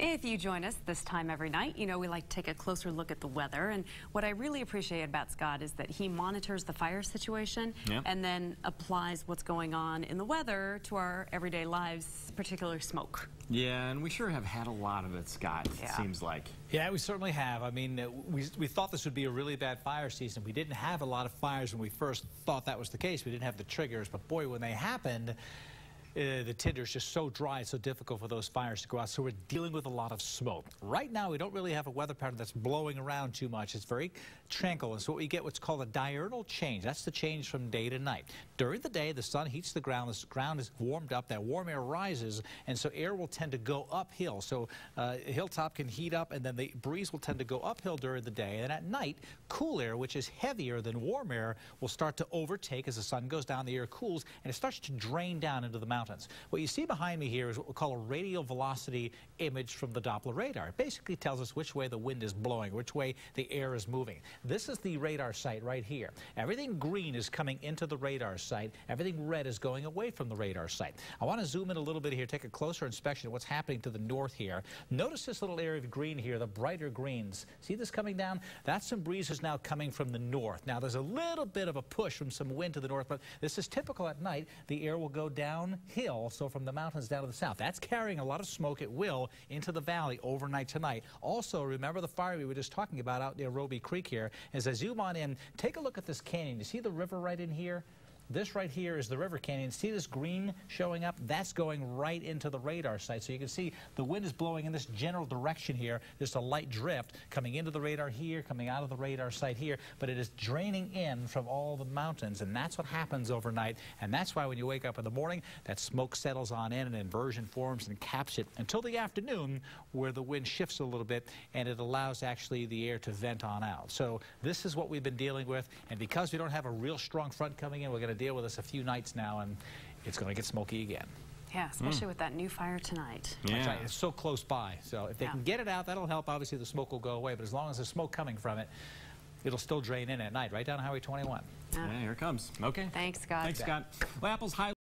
If you join us this time every night, you know we like to take a closer look at the weather. And what I really appreciate about Scott is that he monitors the fire situation and then applies what's going on in the weather to our everyday lives, particularly smoke. Yeah, and we sure have had a lot of it, Scott, it seems like. Yeah, we certainly have. I mean, we thought this would be a really bad fire season. We didn't have a lot of fires when we first thought that was the case. We didn't have the triggers, but boy, when they happened, the tinder is just so dry, it's so difficult for those fires to go out. So we're dealing with a lot of smoke. Right now, we don't really have a weather pattern that's blowing around too much. It's very tranquil. And so what we get what's called a diurnal change. That's the change from day to night. During the day, the sun heats the ground. The ground is warmed up. That warm air rises, and so air will tend to go uphill. So a hilltop can heat up, and then the breeze will tend to go uphill during the day. And at night, cool air, which is heavier than warm air, will start to overtake as the sun goes down. The air cools, and it starts to drain down into the mountains. What you see behind me here is what we call a radial velocity image from the Doppler radar. It basically tells us which way the wind is blowing, which way the air is moving. This is the radar site right here. Everything green is coming into the radar site. Everything red is going away from the radar site. I want to zoom in a little bit here, take a closer inspection of what's happening to the north here. Notice this little area of green here, the brighter greens. See this coming down? That's some breezes now coming from the north. Now there's a little bit of a push from some wind to the north, but this is typical at night. The air will go downhill, so from the mountains down to the south. That's carrying a lot of smoke. It will into the valley overnight tonight. Also, remember the fire we were just talking about out near Roby Creek here. As I zoom on in, take a look at this canyon. You see the river right in here? This right here is the river canyon. See this green showing up? That's going right into the radar site. So you can see the wind is blowing in this general direction here. There's a light drift coming into the radar here, coming out of the radar site here, but it is draining in from all the mountains, and that's what happens overnight. And that's why when you wake up in the morning, that smoke settles on in and inversion forms and caps it until the afternoon, where the wind shifts a little bit and it allows actually the air to vent on out. So this is what we've been dealing with, and because we don't have a real strong front coming in, we're going to deal with this a few nights now, and it's going to get smoky again. Yeah, especially with that new fire tonight. Yeah. That's right. It's so close by. So if they can get it out, that'll help. Obviously, the smoke will go away, but as long as there's smoke coming from it, it'll still drain in at night, right down Highway 21. Yeah, here it comes. Okay. Thanks, Scott. Thanks, Scott. Well, Apple's high